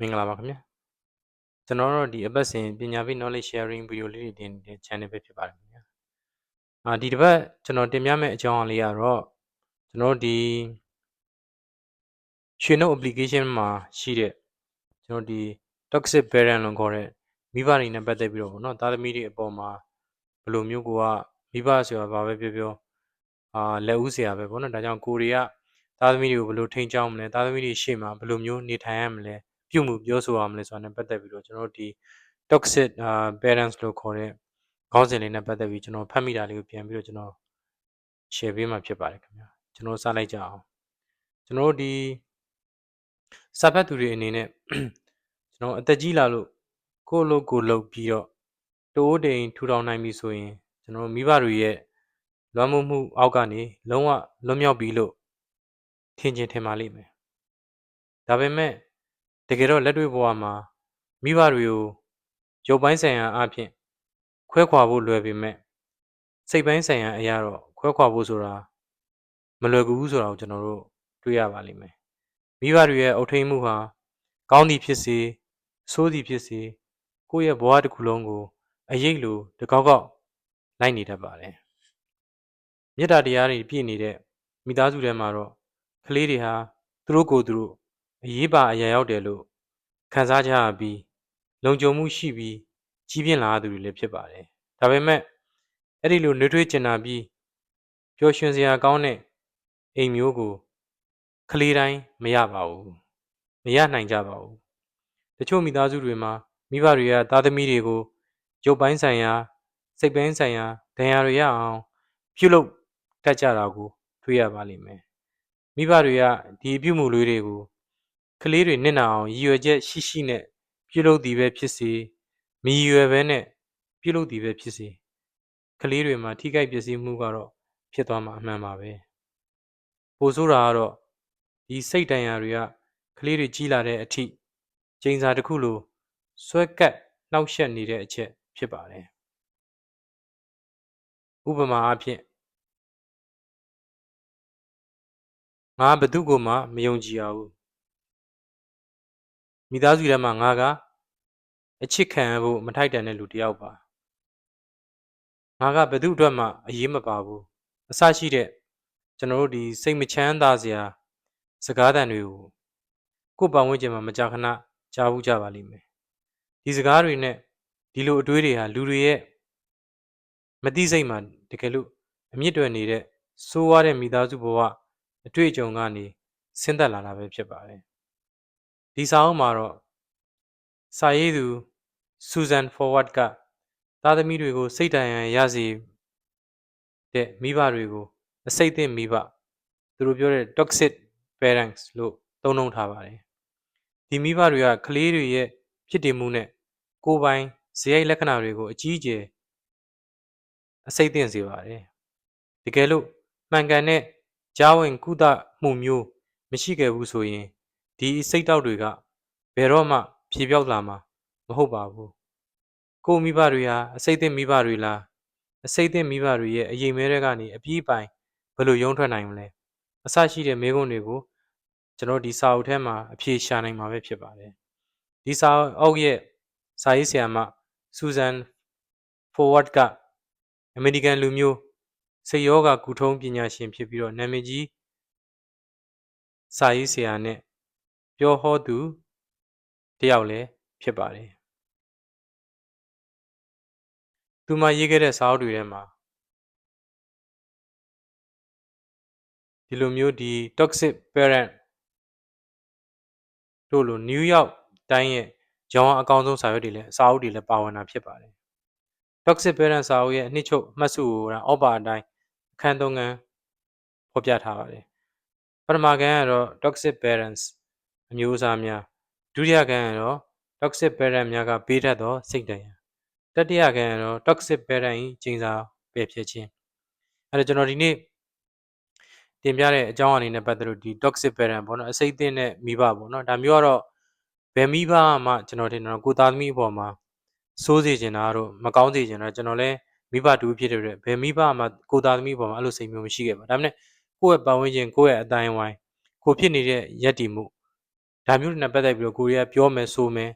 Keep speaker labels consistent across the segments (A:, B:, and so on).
A: မင်္ဂလာပါခင်ဗျာကျွန်တော်တို့ဒီအပတ်စဉ်ပညာပေး knowledge sharing video လေးတွေတင်တဲ့ channel ပဲဖြစ်ပါတယ်ခင်ဗျာဒီတစ်ပတ်ကျွန်တော်တင်ပြမယ့်အကြောင်းအလေးကတော့ကျွန်တော်ဒီရွှေနှုတ် application မှာရှိတဲ့ကျွန်တော်ဒီ toxic parent လို့ခေါ်တဲ့မိဘတွေနဲ့ပတ်သက်ပြီးတော့ဗောနော်သားသမီးတွေအပေါ်မှာဘယ်လိုမျိုးကိုကမိဘဆိုတာဘာပဲပြောပြောလက်ဦးเสียပဲဗောနော်ဒါကြောင့်ကိုတွေကသားသမီးတွေကိုဘယ်လိုထိန်းချောင်းမလဲသားသမီးတွေရှေ့မှာဘယ်လိုမျိုးနေထိုင်ရမလဲပြုမှုပြောဆိုရမလဲဆိုတာနဲ့ပတ်သက်ပြီးတော့ကျွန်တော်ဒီ toxic parents လို့ခေါ်တဲ့ခေါင်းစဉ်လေးနဲ့ပတ်သက်ပြီးကျွန်တော်ဖတ်မိတာလေးကိုပြန်ပြီးတော့ကျွန်တော် share ပေးမှာဖြစ်ပါတယ်ခင်ဗျာကျွန်တော်စလိုက်ကြအောင်ကျွန်တော်ဒီစာဖတ်သူတွေအနေနဲ့ကျွန်တော်အသက်ကြီးလာလို့ကိုယ့်လုပ်ကိုလုပ်ပြီးတော့တိုးတိမ်ထူထောင်နိုင်ပြီဆိုရင်ကျွန်တော်မိဘတွေရဲ့လွမ်းမိုးမှုအောက်ကနေလုံးဝလွတ်မြောက်ပြီလို့ထင်ပါလိမ့်မယ်ဒါပေမဲ့တကယ်တော့လက်တွေ့ဘဝမှာမိဘတွေကိုရုပ်ပိုင်းဆိုင်ရာအဖြစ်ခွဲခွာဖို့လွယ်ပေမဲ့စိတ်ပိုင်းဆိုင်ရာအရာတော့ခွဲခွာဖို့ဆိုတာမလွယ်ကူဘူးဆိုတာကိုကျွန်တော်တို့တွေ့ရပါလိမ့်မယ်မိဘတွေရဲ့အုပ်ထိန်းမှုဟာကောင်းသည်ဖြစ်စေဆိုးသည်ဖြစ်စေကိုယ့်ရဲ့ဘဝတစ်ခုလုံးကိုအရေးလိုတကောက်ကောက်လိုက်နေတတ်ပါတယ်မေတ္တာတရားတွေပြည့်နေတဲ့မိသားစုထဲမှာတော့ကလေးတွေဟာသူတို့ကိုယ်သူတို့အရေးပါအရာရောက်တယ်လို့ခံစားကြရပြီးလုံခြုံမှုရှိပြီးကြီးပြင်းလာသူတွေလည်းဖြစ်ပါတယ်ဒါပေမဲ့အဲ့ဒီလိုနှွေးထွေးကျင်နာပြီးပျော်ရွှင်စရာကောင်းတဲ့အိမ်မျိုးကိုကလေးတိုင်းမရပါဘူးမရနိုင်ကြပါဘူးတချို့မိသားစုတွေမှာမိဘတွေကသားသမီးတွေကိုရုပ်ပိုင်းဆိုင်ရာစိတ်ပိုင်းဆိုင်ရာဒဏ်ရာတွေရအောင်ပြုလုပ်တတ်ကြတာကိုတွေ့ရပါလိမ့်မယ်မိဘတွေကဒီအပြုမှုလေးတွေကိုကလေးတွေနစ်နာအောင်ရည်ရွယ်ချက်ရှိရှိနဲ့ပြုလုပ်သည်ပဲဖြစ်စေမရည်ရွယ်ဘဲနဲ့ပြုလုပ်သည်ပဲဖြစ်စေကလေးတွေမှာထိခိုက်ပျက်စီးမှုကတော့ဖြစ်သွားမှာအမှန်ပါပဲပိုဆိုးတာကတော့ဒီစိတ်ဒဏ်ရာတွေကကလေးတွေကြီးလာတဲ့အထိကျိန်စာတစ်ခုလိုဆွဲကပ်နှောက်ယှက်နေတဲ့အချက်ဖြစ်ပါတယ်ဥပမာအားဖြင့်ငါဘသူ့ကိုမှမယုံကြည်ရဘူးမိသားစုထဲမှာငါကအချစ်ခံရဖို့မထိုက်တန်တဲ့လူတစ်ယောက်ပါငါကဘသူ့အတွက်မှအရေးမပါဘူးအစရှိတဲ့ကျွန်တော်တို့ဒီစိတ်မချမ်းသာစရာစကားသံတွေကိုယ့်ပတ်ဝန်းကျင်မှာမကြာခဏကြားဘူးကြပါလိမ့်မယ်ဒီစကားတွေနဲ့ဒီလိုအတွေးတွေဟာလူတွေရဲ့မသိစိတ်မှာတကယ်လို့အမြင့်တွယ်နေတဲ့စိုးဝါးတဲ့မိသားစုဘဝအတွေ့အကြုံကနေဆင်းသက်လာတာပဲဖြစ်ပါတယ်ဒီစာအုပ်မှာတော့စာရေးသူဆူဇန်ဖော်ဝတ်ကသားသမီးတွေကိုစိတ်ဒဏ်ရာရစေတဲ့မိဘတွေကိုအစိတ်သင့်မိဘသူတို့ပြောတဲ့ toxic parents လို့သုံးနှုန်းထားပါတယ်ဒီမိဘတွေကကလေးတွေရဲ့ဖြစ်တည်မှုနဲ့ကိုယ်ပိုင်ဇယိုက်လက္ခဏာတွေကိုအကြီးအကျယ်အစိတ်သင့်စေပါတယ်တကယ်လို့မှန်ကန်တဲ့ကြားဝင်ကုသမှုမျိုးမရှိခဲ့ဘူးဆိုရင်ဒီစိတ်တောက်တွေကဘယ်တော့မှဖြေပြောက်လာမှာမဟုတ်ပါဘူးကိုမိဘတွေဟာအစိတ်သင့်မိဘတွေလားအစိတ်သင့်မိဘတွေရဲ့အရေးမဲတွေကနေအပြည့်ပိုင်ဘယ်လိုရုံထွက်နိုင်မလဲအစရှိတဲ့မေးခွန်းတွေကိုကျွန်တော်ဒီစာအုပ်ထဲမှာအဖြေရှာနိုင်မှာပဲဖြစ်ပါတယ်ဒီစာအုပ်ရဲ့စာရေးဆရာမဆူဇန်ဖိုဝတ်ကအမေရိကန်လူမျိုးစိတ်ယောဂကုထုံးပညာရှင်ဖြစ်ပြီးတော့နာမည်ကြီးစာရေးဆရာနဲ့ပြောဟောသူတယောက်လည်းဖြစ်ပါတယ်သူမှရေးခဲ့တဲ့စာအုပ်တွေထဲမှာဒီလိုမျိုးဒီ toxic parent တို့လိုနယူးယောက်တိုင်းရဲ့ရောင်းအကောင်းဆုံးစာအုပ်တွေလည်းပါဝင်တာဖြစ်ပါတယ် toxic parent စာအုပ်ရဲ့အနှစ်ချုပ်မှတ်စုကိုအောက်ပါအတိုင်းအခန်း3ခန်းဖော်ပြထားပါတယ်ပထမခန်းကတော့ toxic parents အမျိုးအစားများဒုတိယခန်းကတော့ toxic parent များကပေးတတ်သောစိတ်ဒဏ်ရာတတိယခန်းကတော့ toxic parent ၏ကျိန်စာပယ်ဖျက်ခြင်းအဲ့တော့ကျွန်တော်ဒီနေ့တင်ပြတဲ့အကြောင်းအနေနဲ့ပတ်သက်လို့ဒီ toxic parent ပေါ့နော်အစိတ်သင့်တဲ့မိဘပေါ့နော်ဒါမျိုးကတော့ဘယ်မိဘမှကျွန်တော်တင်တော့ကိုသားသမီးအပေါ်မှာစိုးစေချင်တာတို့မကောင်းစေချင်တာကျွန်တော်လည်းမိဘတူဖြစ်တဲ့ဘယ်မိဘမှကိုသားသမီးအပေါ်မှာအဲ့လိုစိတ်မျိုးမရှိခဲ့ပါဒါပေမဲ့ကိုယ့်ရဲ့ပတ်ဝန်းကျင်ကိုယ့်ရဲ့အတိုင်းဝိုင်းကိုဖြစ်နေတဲ့ယက်တီမှု ဒါမျိုးတွေနဲ့ပတ်သက်ပြီးတော့ကိုရီးယားပြောမယ်ဆိုမယ်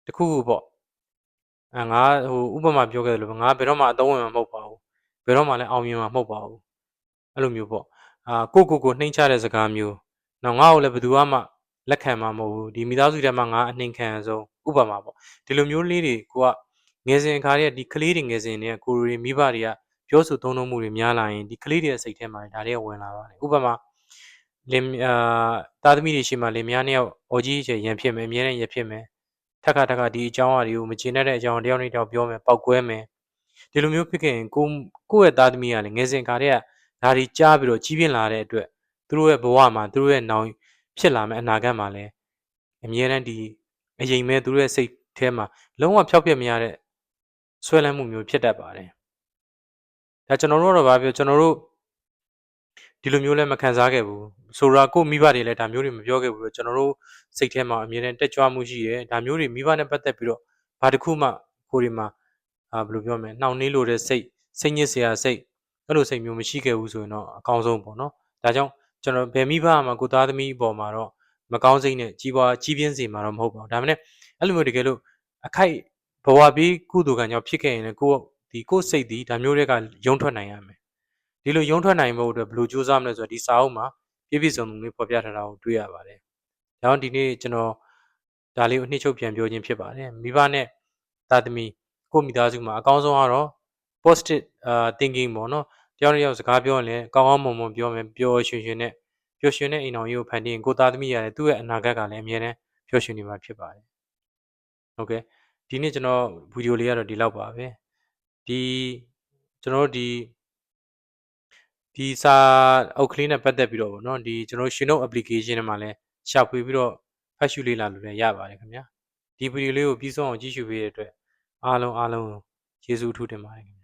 A: တခုခုပေါ့ငါဥပမာပြောခဲ့တယ်လို့ငါဘယ်တော့မှအသုံးဝင်မှာမဟုတ်ပါဘူးဘယ်တော့မှလည်းအောင်မြင်မှာမဟုတ်ပါဘူးအဲ့လိုမျိုးပေါ့ကိုနှိမ့်ချတဲ့စကားမျိုးနော်ငါ့ကိုလည်းဘယ်သူမှလက်ခံမှာမဟုတ်ဘူးဒီမိသားစုထဲမှာငါအနှိမ်ခံဆုံးဥပမာပေါ့ဒီလိုမျိုးလေးတွေကိုကငယ်စဉ်အခါတည်းကဒီကလေးတွေငယ်စဉ်တွေကကိုရီမိဘတွေကပြောဆိုသုံးနှုန်းမှုတွေများလာရင်ဒီကလေးတွေရဲ့စိတ်ထဲမှာဒါတွေကဝင်လာပါတယ်ဥပမာလင်သားသမီးတွေရှိမှလင်မယားနှစ်ယောက်အော်ကြီးချေရန်ဖြစ်မယ်အမြဲတမ်းရန်ဖြစ်မယ်ထက်ခါဒီအကြောင်းအရာတွေကိုမကျေနပ်တဲ့အကြောင်းတယောက်နဲ့တယောက်ပြောမယ်ပောက်ကွဲမယ်ဒီလိုမျိုးဖြစ်ခဲ့ရင်ကိုယ့်ရဲ့သားသမီးကလည်းငယ်စဉ်အခါတည်းကဒါတွေကြားပြီးတော့ကြီးပြင်းလာတဲ့အတွက်သူတို့ရဲ့ဘဝမှာသူတို့ရဲ့နောင်ဖြစ်လာမယ့်အနာဂတ်မှာလည်းအမြဲတမ်းဒီအရင်မဲ့သူတို့ရဲ့စိတ်ထဲမှာလုံးဝဖျောက်ပြက်မရတဲ့ဆွဲလန်းမှုမျိုးဖြစ်တတ်ပါတယ်ဒါကျွန်တော်တို့တော့ဗာပြောကျွန်တော်တို့ဒီလိုမျိုးလည်းမခံစားခဲ့ဘူးဆိုတော့ကိုမိဘတွေလည်းဒါမျိုးတွေမပြောခဲ့ဘူးကျွန်တော်တို့စိတ်ထဲမှာအမြဲတမ်းတက်ကြွမှုရှိတယ်ဒါမျိုးတွေမိဘနဲ့ပတ်သက်ပြီးတော့ဘာတစ်ခုမှကိုယ်တွေမှာဘယ်လိုပြောမလဲနှောင့်နှေးလို့တဲ့စိတ်ညစ်စရာစိတ်အဲ့လိုစိတ်မျိုးမရှိခဲ့ဘူးဆိုရင်တော့အကောင်းဆုံးပေါ့နော်ဒါကြောင့်ကျွန်တော်ဘယ်မိဘမှာကိုသားသမီးပေါ်မှာတော့မကောင်းစိတ်နဲ့ကြီးပြင်းစေမှာတော့မဟုတ်ပါဘူးဒါမှမဟုတ်အဲ့လိုမျိုးတကယ်လို့အခိုက်ဘဝပြီးကုသိုလ်ကံကြောင့်ဖြစ်ခဲ့ရင်လည်းကိုယ်စိတ်ဒီဒါမျိုးတွေကယုံထွက်နိုင်ရမယ်ဒီလိုယုံထွက်နိုင်ဖို့အတွက်ဘယ်လိုကြိုးစားမလဲဆိုတော့ဒီစာအုပ်မှာပြည့်စုံမှုလေးဖော်ပြထားတာကိုတွေ့ရပါတယ်။ဒါကြောင့်ဒီနေ့ကျွန်တော်ဒါလေးကိုအနှစ်ချုပ်ပြန်ပြောခြင်းဖြစ်ပါတယ်။မိဘနဲ့သားသမီးကိုမိသားစုမှာအကောင်းဆုံးကတော့ positive thinking ပေါ့နော်။တယောက်နဲ့တယောက်စကားပြောရင်လည်းကောင်းမွန်ပြောမယ်ပျော်ရွှင်တဲ့အိမ်တော်ကြီးကိုဖန်တီးရင်ကိုသားသမီးရတယ်သူ့ရဲ့အနာဂတ်ကလည်းအမြဲတမ်းပျော်ရွှင်နေမှာဖြစ်ပါတယ်။ Okay ဒီနေ့ကျွန်တော်ဗီဒီယိုလေးကတော့ဒီလောက်ပါပဲ။ကျွန်တော်ဒီစာအုပ်ကလေးနဲ့ပတ်သက်ပြီးတော့ဗောနော်ဒီကျွန်တော်ရှင်တို့ application ထဲမှာလည်းရှာဖွေပြီးတော့ဖတ်ရှုလေ့လာလို့လည်းရပါတယ်ခင်ဗျာဒီဗီဒီယိုလေးကိုပြီးဆုံးအောင်ကြည့်ရှုပေးတဲ့အတွက်အားလုံးကျေးဇူးအထူးတင်ပါတယ်